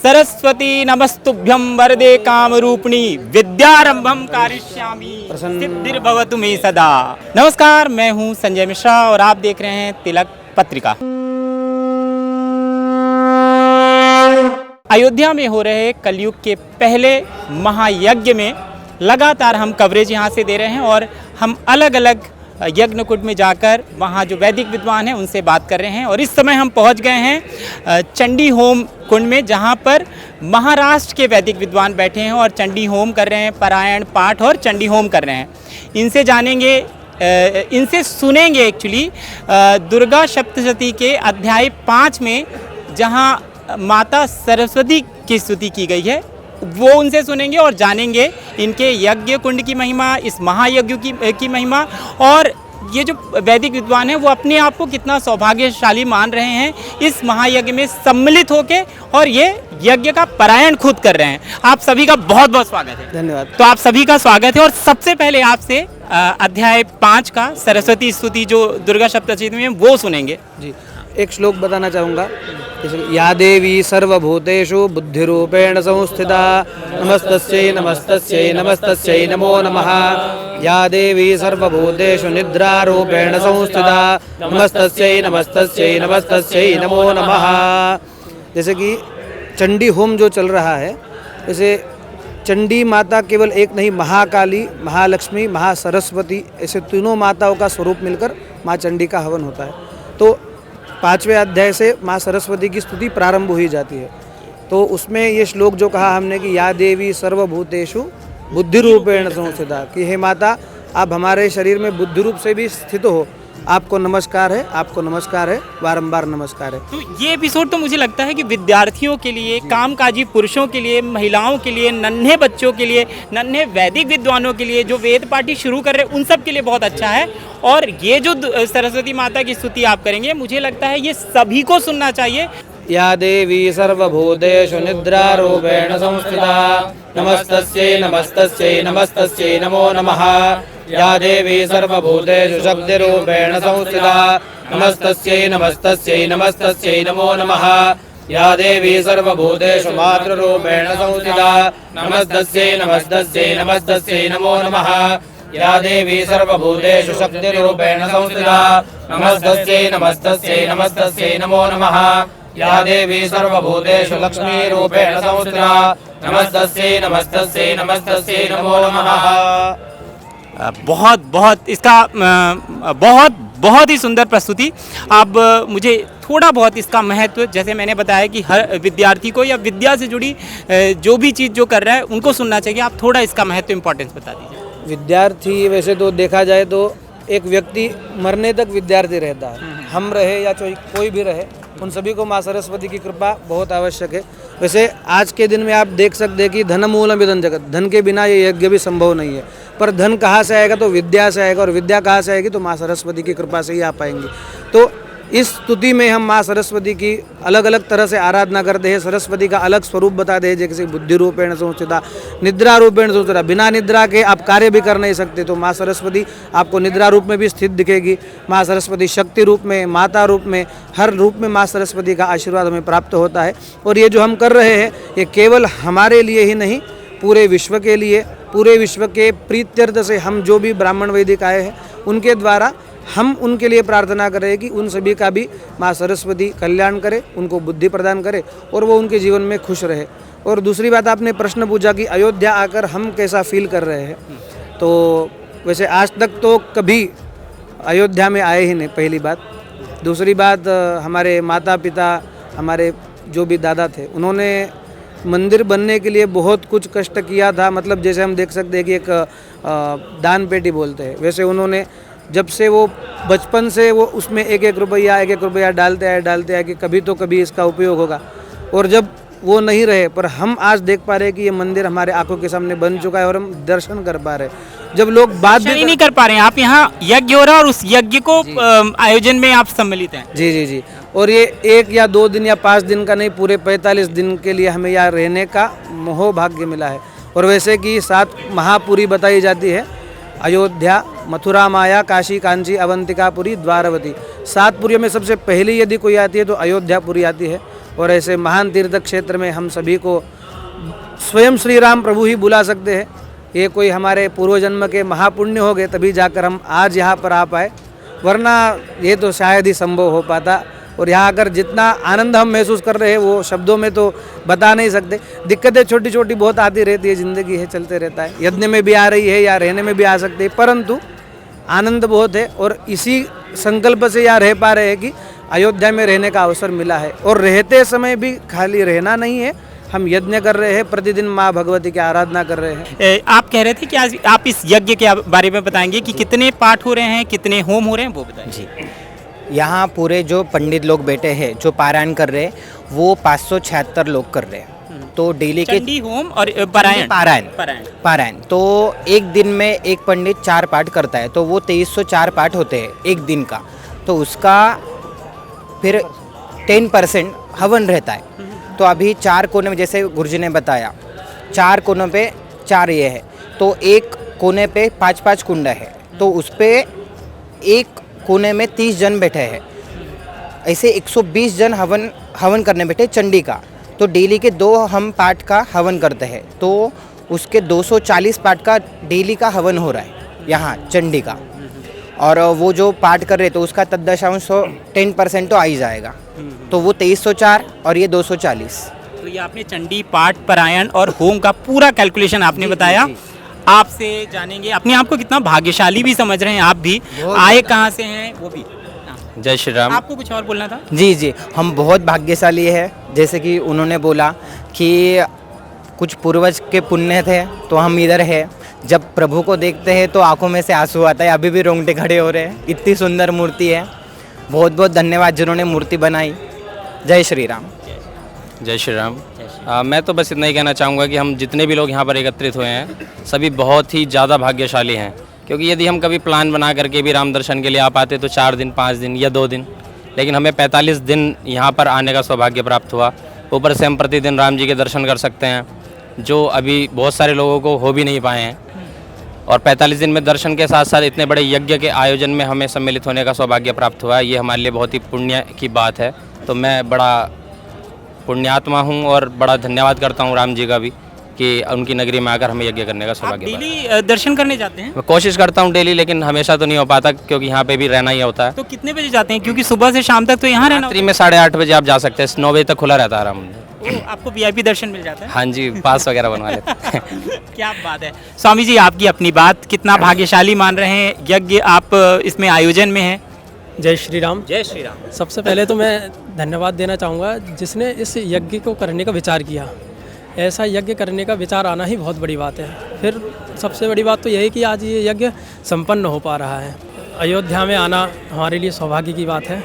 सरस्वती नमस्तुभ्यं वरदे कामरूपिणी विद्यारंभम कारयिष्यामि सिद्धिर्भवतु मे सदा। नमस्कार, मैं हूं संजय मिश्रा और आप देख रहे हैं तिलक पत्रिका। अयोध्या में हो रहे कलयुग के पहले महायज्ञ में लगातार हम कवरेज यहाँ से दे रहे हैं और हम अलग अलग यज्ञ कुंड में जाकर वहाँ जो वैदिक विद्वान हैं उनसे बात कर रहे हैं। और इस समय हम पहुँच गए हैं चंडी होम कुंड में, जहाँ पर महाराष्ट्र के वैदिक विद्वान बैठे हैं और चंडी होम कर रहे हैं, पारायण पाठ और चंडी होम कर रहे हैं। इनसे जानेंगे, इनसे सुनेंगे एक्चुअली दुर्गा सप्तशती के अध्याय 5 में जहाँ माता सरस्वती की स्तुति की गई है, वो उनसे सुनेंगे और जानेंगे इनके यज्ञ कुंड की महिमा, इस महायज्ञ की महिमा, और ये जो वैदिक विद्वान हैं वो अपने आप को कितना सौभाग्यशाली मान रहे हैं इस महायज्ञ में सम्मिलित होके, और ये यज्ञ का पारायण खुद कर रहे हैं। आप सभी का बहुत बहुत स्वागत है। धन्यवाद। तो आप सभी का स्वागत है। और सबसे पहले आपसे अध्याय 5 का सरस्वती स्तुति जो दुर्गा सप्तशती में वो सुनेंगे। जी, एक श्लोक बताना चाहूँगा। या देवी सर्वभूतेषु बुद्धिरूपेण संस्थिता नमस्तस्यै नमस्तस्यै नमस्तस्यै नमो नमः। या देवी सर्वभूतेषु निद्रारूपेण संस्थिता नमस्तस्यै नमस्तस्यै नमस्तस्यै नमो नमः। जैसे कि चंडी होम जो चल रहा है, जैसे चंडी माता केवल एक नहीं, महाकाली, महालक्ष्मी, महासरस्वती, ऐसे तीनों माताओं का स्वरूप मिलकर माँ चंडी का हवन होता है। तो 5वें अध्याय से माँ सरस्वती की स्तुति प्रारंभ हुई जाती है। तो उसमें ये श्लोक जो कहा हमने कि या देवी सर्वभूतेषु बुद्धि रूपेण संस्थिता, कि हे माता आप हमारे शरीर में बुद्धि रूप से भी स्थित हो, आपको नमस्कार है, आपको नमस्कार है, बारंबार नमस्कार है। तो ये एपिसोड तो मुझे लगता है कि विद्यार्थियों के लिए, कामकाजी पुरुषों के लिए, महिलाओं के लिए, नन्हे बच्चों के लिए, नन्हे वैदिक विद्वानों के लिए, जो वेद पाठी शुरू कर रहे हैं उन सब के लिए बहुत अच्छा है। और ये जो सरस्वती माता की स्तुति आप करेंगे, मुझे लगता है ये सभी को सुनना चाहिए। या देवी सर्वभूतेषु निद्रारूपेण संस्थिता नमस्तस्यै नमस्तस्यै नमस्तस्यै नमो नमः। या देवी सर्वभूतेषु शक्तिरूपेण संस्थिता नमस्तस्यै नमस्तस्यै नमस्तस्यै नमो नमः। या देवी सर्वभूतेषु मातृरूपेण संस्थिता नमस्तस्यै नमस्तस्यै नमस्तस्यै नमो नमः। या देवी सर्वभूतेषु शक्तिरूपेण संस्थिता नमस्तस्यै नमस्तस्यै नमस्तस्यै नमो नमः। या देवी सर्वभूतेषु लक्ष्मीरूपेण संस्थिता नमस्तस्यै नमस्तस्यै नमस्तस्यै नमो नमः। बहुत इसका बहुत ही सुंदर प्रस्तुति। अब मुझे थोड़ा बहुत इसका महत्व, जैसे मैंने बताया कि हर विद्यार्थी को या विद्या से जुड़ी जो भी चीज़ जो कर रहा है उनको सुनना चाहिए, आप थोड़ा इसका महत्व इम्पोर्टेंस बता दीजिए। विद्यार्थी वैसे तो देखा जाए तो एक व्यक्ति मरने तक विद्यार्थी रहता है, हम रहे या कोई भी रहे, उन सभी को माँ सरस्वती की कृपा बहुत आवश्यक है। वैसे आज के दिन में आप देख सकते हैं कि धन मूलम इदं जगत, धन के बिना ये यज्ञ भी संभव नहीं है। पर धन कहाँ से आएगा? तो विद्या से आएगा, और विद्या कहाँ से आएगी? तो माँ सरस्वती की कृपा से ही आ पाएंगी। तो इस स्तुति में हम माँ सरस्वती की अलग अलग तरह से आराधना करते हैं, सरस्वती का अलग स्वरूप बताते हैं, जैसे बुद्धि रूपेण संस्थिता, निद्रा रूपेण संस्थिता, बिना निद्रा के आप कार्य भी कर नहीं सकते, तो माँ सरस्वती आपको निद्रा रूप में भी स्थित दिखेगी। माँ सरस्वती शक्ति रूप में, माता रूप में, हर रूप में माँ सरस्वती का आशीर्वाद हमें प्राप्त होता है। और ये जो हम कर रहे हैं ये केवल हमारे लिए ही नहीं, पूरे विश्व के लिए, पूरे विश्व के प्रीत्यर्थ से हम जो भी ब्राह्मण वैदिक आए हैं उनके द्वारा हम उनके लिए प्रार्थना करें कि उन सभी का भी माँ सरस्वती कल्याण करे, उनको बुद्धि प्रदान करे और वो उनके जीवन में खुश रहे। और दूसरी बात, आपने प्रश्न पूछा कि अयोध्या आकर हम कैसा फील कर रहे हैं, तो वैसे आज तक तो कभी अयोध्या में आए ही नहीं, पहली बात। दूसरी बात, हमारे माता पिता, हमारे जो भी दादा थे, उन्होंने मंदिर बनने के लिए बहुत कुछ कष्ट किया था। मतलब जैसे हम देख सकते हैं कि एक दान पेटी बोलते हैं, वैसे उन्होंने जब से वो बचपन से वो उसमें एक एक रुपया डालते आए कि कभी तो कभी इसका उपयोग होगा। और जब वो नहीं रहे, पर हम आज देख पा रहे हैं कि ये मंदिर हमारे आंखों के सामने बन चुका है और हम दर्शन कर पा रहे हैं। जब लोग बात भी नहीं कर पा रहे हैं, आप यहाँ यज्ञ हो रहा है और उस यज्ञ को आयोजन में आप सम्मिलित हैं। जी जी जी। और ये 1 या 2 दिन या 5 दिन का नहीं, पूरे 45 दिन के लिए हमें यहाँ रहने का मोह भाग्य मिला है। और वैसे कि 7 महापुरी बताई जाती है, अयोध्या, मथुरा, माया, काशी, कांची, अवंतिकापुरी, द्वारवती। 7 पुरियों में सबसे पहली यदि कोई आती है तो अयोध्यापुरी आती है। और ऐसे महान तीर्थ क्षेत्र में हम सभी को स्वयं श्री राम प्रभु ही बुला सकते हैं। ये कोई हमारे पूर्व जन्म के महापुण्य हो गए तभी जाकर हम आज यहाँ पर आ पाए, वरना ये तो शायद ही संभव हो पाता। और यहाँ आकर जितना आनंद हम महसूस कर रहे हैं वो शब्दों में तो बता नहीं सकते। दिक्कतें छोटी छोटी बहुत आती रहती है, ज़िंदगी है, चलते रहता है। यज्ञ में भी आ रही है या रहने में भी आ सकते हैं, परंतु आनंद बहुत है। और इसी संकल्प से यहाँ रह पा रहे हैं कि अयोध्या में रहने का अवसर मिला है। और रहते समय भी खाली रहना नहीं है, हम यज्ञ कर रहे हैं, प्रतिदिन माँ भगवती की आराधना कर रहे हैं। आप कह रहे थे कि आज आप इस यज्ञ के बारे में बताएंगे कि कितने पाठ हो रहे हैं, कितने होम हो रहे हैं, वो बताएं। जी, यहाँ पूरे जो पंडित लोग बैठे हैं जो पारायण कर रहे हैं वो 576 लोग कर रहे हैं। तो डेली के चंडी होम और पारायण पारायण तो एक दिन में एक पंडित 4 पाठ करता है, तो वो 2304 पाठ होते हैं एक दिन का। तो उसका फिर 10% हवन रहता है। तो अभी 4 कोने में, जैसे गुरुजी ने बताया, 4 कोनों पे 4 ये है, तो एक कोने पे 5-5 कुंड है, तो उस पे एक कोने में 30 जन बैठे हैं। ऐसे 120 जन हवन करने बैठे चंडी का। तो डेली के 2 हम पाठ का हवन करते हैं, तो उसके 240 पाठ का डेली का हवन हो रहा है यहाँ चंडी का। और वो जो पाठ कर रहे तो उसका तद्दशांश 10% तो आ ही जाएगा। तो वो 2304 और ये 240। तो ये आपने चंडी पाठ पारायण और होम का पूरा कैलकुलेशन आपने बताया। आपसे जानेंगे अपने आप को कितना भाग्यशाली भी समझ रहे हैं आप भी, आए कहाँ से हैं वो भी। जय श्री राम। आपको कुछ और बोलना था? जी जी, हम बहुत भाग्यशाली है। जैसे कि उन्होंने बोला कि कुछ पूर्वज के पुण्य थे तो हम इधर है। जब प्रभु को देखते हैं तो आंखों में से आंसू आता है। अभी भी रोंगटे खड़े हो रहे हैं, इतनी सुंदर मूर्ति है। बहुत बहुत धन्यवाद जिन्होंने मूर्ति बनाई। जय श्री राम। जय श्री राम। मैं तो बस इतना ही कहना चाहूँगा कि हम जितने भी लोग यहाँ पर एकत्रित हुए हैं सभी बहुत ही ज़्यादा भाग्यशाली हैं, क्योंकि यदि हम कभी प्लान बना करके भी राम दर्शन के लिए आ पाते तो 4 दिन 5 दिन या 2 दिन, लेकिन हमें 45 दिन यहाँ पर आने का सौभाग्य प्राप्त हुआ। ऊपर से हम प्रतिदिन राम जी के दर्शन कर सकते हैं, जो अभी बहुत सारे लोगों को हो भी नहीं पाए हैं। और 45 दिन में दर्शन के साथ साथ इतने बड़े यज्ञ के आयोजन में हमें सम्मिलित होने का सौभाग्य प्राप्त हुआ है। ये हमारे लिए बहुत ही पुण्य की बात है। तो मैं बड़ा पुण्यात्मा हूँ और बड़ा धन्यवाद करता हूँ राम जी का भी कि उनकी नगरी में आकर हमें यज्ञ करने का सौभाग्य मिला। डेली दर्शन करने जाते हैं? मैं कोशिश करता हूँ डेली, लेकिन हमेशा तो नहीं हो पाता क्योंकि यहाँ पे भी रहना ही होता है। तो कितने बजे जाते हैं? क्योंकि सुबह से शाम तक तो यहाँ रहना रात्रि में 8:30 बजे आप जा सकते हैं, 9 बजे तक खुला रहता है राम मंदिर। आपको वीआईपी दर्शन मिल जाता है? हाँ जी, पास वगैरह बनवा लेते हैं। क्या बात है स्वामी जी, आपकी अपनी बात, कितना भाग्यशाली मान रहे हैं यज्ञ आप इसमें आयोजन में हैं। जय श्री राम। जय श्री राम। सबसे पहले तो मैं धन्यवाद देना चाहूँगा जिसने इस यज्ञ को करने का विचार किया। ऐसा यज्ञ करने का विचार आना ही बहुत बड़ी बात है। फिर सबसे बड़ी बात तो यही कि आज ये यज्ञ संपन्न हो पा रहा है। अयोध्या में आना हमारे लिए सौभाग्य की बात है।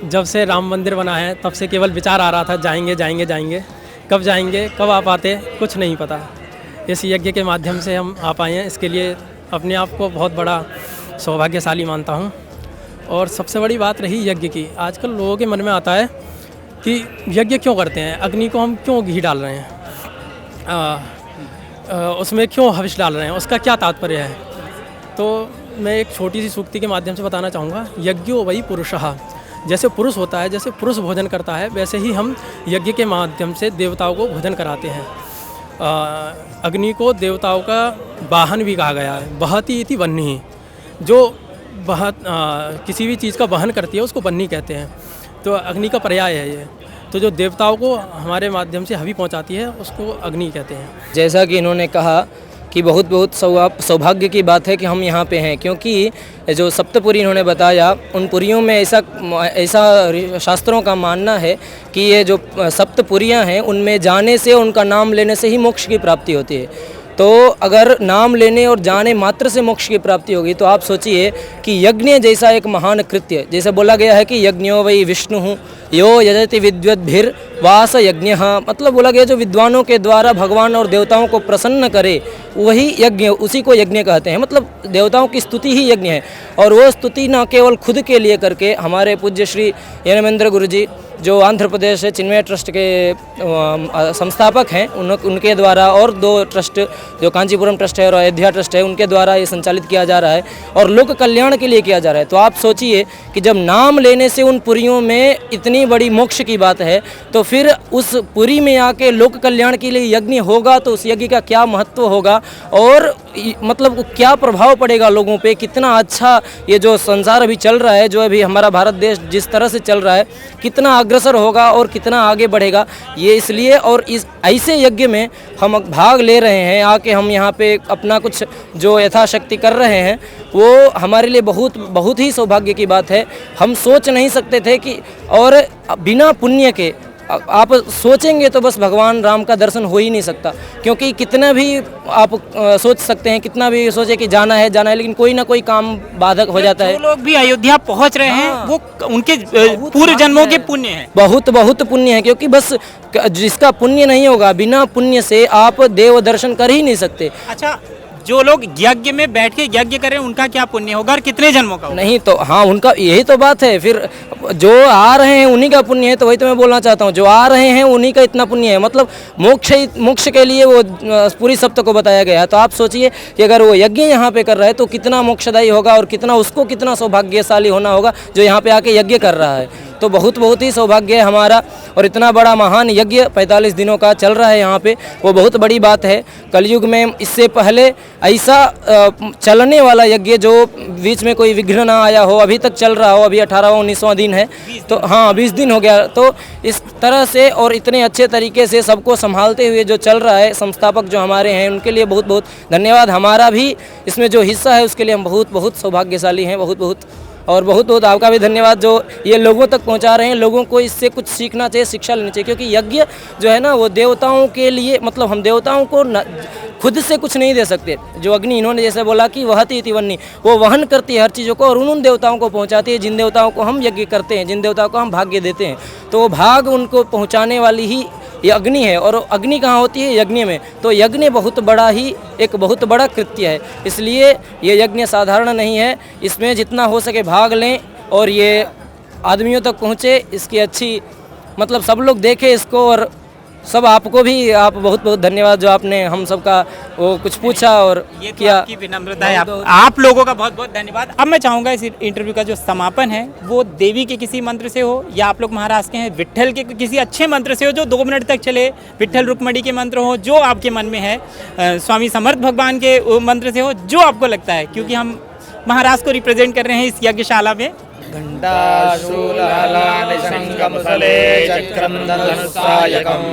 जब से राम मंदिर बना है तब से केवल विचार आ रहा था जाएंगे जाएंगे जाएंगे, कब जाएंगे कब आ पाते कुछ नहीं पता। इस यज्ञ के माध्यम से हम आ पाए हैं, इसके लिए अपने आप को बहुत बड़ा सौभाग्यशाली मानता हूँ। और सबसे बड़ी बात रही यज्ञ की, आजकल लोगों के मन में आता है कि यज्ञ क्यों करते हैं, अग्नि को हम क्यों घी डाल रहे हैं, उसमें क्यों हविष डाल रहे हैं, उसका क्या तात्पर्य है। तो मैं एक छोटी सी सूक्ति के माध्यम से बताना चाहूँगा। यज्ञो वही पुरुषः, जैसे पुरुष होता है, जैसे पुरुष भोजन करता है, वैसे ही हम यज्ञ के माध्यम से देवताओं को भोजन कराते हैं। अग्नि को देवताओं का वाहन भी कहा गया है। बहती इति वह्नि, जो किसी भी चीज़ का वहन करती है उसको वह्नि कहते हैं। तो अग्नि का पर्याय है ये। तो जो देवताओं को हमारे माध्यम से हवि पहुंचाती है उसको अग्नि कहते हैं। जैसा कि इन्होंने कहा कि बहुत बहुत सौभाग्य की बात है कि हम यहाँ पे हैं, क्योंकि जो सप्तपुरी इन्होंने बताया उन पुरियों में ऐसा शास्त्रों का मानना है कि ये जो सप्तपुरियाँ हैं उनमें जाने से, उनका नाम लेने से ही मोक्ष की प्राप्ति होती है। तो अगर नाम लेने और जाने मात्र से मोक्ष की प्राप्ति होगी तो आप सोचिए कि यज्ञ जैसा एक महान कृत्य, जैसे बोला गया है कि यज्ञो वै विष्णु यो यजति विद्वद्भिर वास यज्ञ, मतलब बोला गया जो विद्वानों के द्वारा भगवान और देवताओं को प्रसन्न करे वही यज्ञ, उसी को यज्ञ कहते हैं। मतलब देवताओं की स्तुति ही यज्ञ है। और वो स्तुति न केवल खुद के लिए करके, हमारे पूज्य श्री यनेमेंद्र गुरु जी जो आंध्र प्रदेश चिन्मय ट्रस्ट के संस्थापक हैं उनके द्वारा, और 2 ट्रस्ट जो कांचीपुरम ट्रस्ट है और अयोध्या ट्रस्ट है उनके द्वारा ये संचालित किया जा रहा है और लोक कल्याण के लिए किया जा रहा है। तो आप सोचिए कि जब नाम लेने से उन पुरियों में इतनी बड़ी मोक्ष की बात है, तो फिर उस पुरी में आके लोक कल्याण के लिए यज्ञ होगा तो उस यज्ञ का क्या महत्व होगा और मतलब क्या प्रभाव पड़ेगा लोगों पे, कितना अच्छा ये जो संसार अभी चल रहा है, जो अभी हमारा भारत देश जिस तरह से चल रहा है, कितना अग्रसर होगा और कितना आगे बढ़ेगा। ये इसलिए और इस ऐसे यज्ञ में हम भाग ले रहे हैं, आके हम यहाँ पे अपना कुछ जो यथाशक्ति कर रहे हैं, वो हमारे लिए बहुत बहुत ही सौभाग्य की बात है। हम सोच नहीं सकते थे कि, और बिना पुण्य के आप सोचेंगे तो बस भगवान राम का दर्शन हो ही नहीं सकता, क्योंकि कितना भी आप सोच सकते हैं, कितना भी सोचे कि जाना है, लेकिन कोई ना कोई काम बाधक हो जाता है। जो लोग भी अयोध्या पहुंच रहे हैं वो उनके पूर्व जन्मों के पुण्य हैं। बहुत बहुत पुण्य है, क्योंकि बस जिसका पुण्य नहीं होगा, बिना पुण्य से आप देव दर्शन कर ही नहीं सकते। अच्छा, जो लोग यज्ञ में बैठ के यज्ञ करें उनका क्या पुण्य होगा और कितने जन्मों का होगा? नहीं तो हाँ, उनका यही तो बात है। फिर जो आ रहे हैं उन्हीं का पुण्य है, तो वही तो मैं बोलना चाहता हूँ, जो आ रहे हैं उन्हीं का इतना पुण्य है। मतलब मोक्ष के लिए वो पूरी सप्त को बताया गया है। तो आप सोचिए कि अगर वो यज्ञ यहाँ पे कर रहा है तो कितना मोक्षदायी होगा और कितना सौभाग्यशाली होना होगा जो यहाँ पे आके यज्ञ कर रहा है। तो बहुत बहुत ही सौभाग्य है हमारा, और इतना बड़ा महान यज्ञ 45 दिनों का चल रहा है यहाँ पे, वो बहुत बड़ी बात है। कलयुग में इससे पहले ऐसा चलने वाला यज्ञ जो बीच में कोई विघ्न ना आया हो, अभी तक चल रहा हो, अभी 18वां 19वां दिन है, तो हाँ 20 दिन हो गया। तो इस तरह से और इतने अच्छे तरीके से सबको संभालते हुए जो चल रहा है, संस्थापक जो हमारे हैं उनके लिए बहुत बहुत धन्यवाद। हमारा भी इसमें जो हिस्सा है उसके लिए हम बहुत बहुत सौभाग्यशाली हैं, बहुत बहुत आपका भी धन्यवाद जो ये लोगों तक पहुंचा रहे हैं। लोगों को इससे कुछ सीखना चाहिए, शिक्षा लेनी चाहिए, क्योंकि यज्ञ जो है ना वो देवताओं के लिए, मतलब हम देवताओं को खुद से कुछ नहीं दे सकते। जो अग्नि इन्होंने जैसे बोला कि वहति इति वह्नि, वो वहन करती है हर चीज़ों को और उन देवताओं को पहुंचाती है जिन देवताओं को हम यज्ञ करते हैं, जिन देवताओं को हम भाग्य देते हैं। तो वो भाग उनको पहुँचाने वाली ही ये अग्नि है। और अग्नि कहाँ होती है? यज्ञ में। तो यज्ञ बहुत बड़ा कृत्य है, इसलिए ये यज्ञ साधारण नहीं है। इसमें जितना हो सके भाग लें और ये आदमियों तक पहुँचे, इसकी अच्छी मतलब सब लोग देखें इसको। और सब आपको भी आप बहुत बहुत धन्यवाद जो आपने हम सबका वो कुछ पूछा और ये तो किया। आपकी विनम्रता है, आप लोगों का बहुत बहुत धन्यवाद। अब मैं चाहूँगा इस इंटरव्यू का जो समापन है वो देवी के किसी मंत्र से हो, या आप लोग महाराष्ट्र के हैं विट्ठल के किसी अच्छे मंत्र से हो जो 2 मिनट तक चले, विट्ठल रुक्मणी के मंत्र हो जो आपके मन में है, स्वामी समर्थ भगवान के मंत्र से हो, जो आपको लगता है, क्योंकि हम महाराष्ट्र को रिप्रेजेंट कर रहे हैं इस यज्ञशाला में। घंटाशूलहलानिशङ्कमुसले चक्रं धनुस्सायकं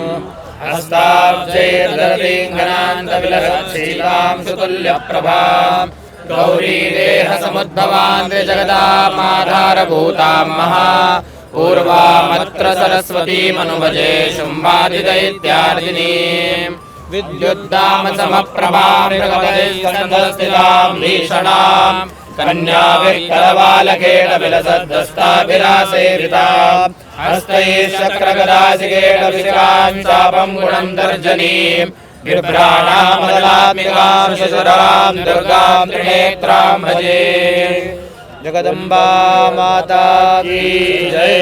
हस्ताब्जैर्दधतीङ्घ्रान्तविलसत्शीलां सुतुल्यप्रभां गौरीदेहसमुद्भवां जगदामाधारभूतां महा पूर्वामत्र सरस्वतीमनुभजे शुम्भादिदैत्यार्दिनीं विद्युद्दामसमप्रभां मृगपतिस्कन्धस्थितां भीषणां कन्याविकलवालकेटविलसद्दस्ताभिरासेवितां हस्तैश्चक्रगदासिकेटविशिखां चापं गुणं तर्जनीं बिभ्राणामदलात्मिकां शशुरां दुर्गां त्रिनेत्रां भजे। जगदम्बा माता की जय।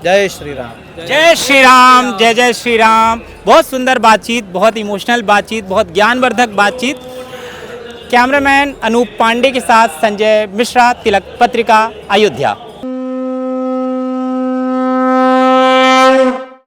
जय श्री राम। जय श्री राम, जय जय श्री राम। बहुत सुंदर बातचीत, बहुत इमोशनल बातचीत, बहुत ज्ञानवर्धक बातचीत। कैमरामैन अनूप पांडे के साथ संजय मिश्रा, तिलक पत्रिका, अयोध्या।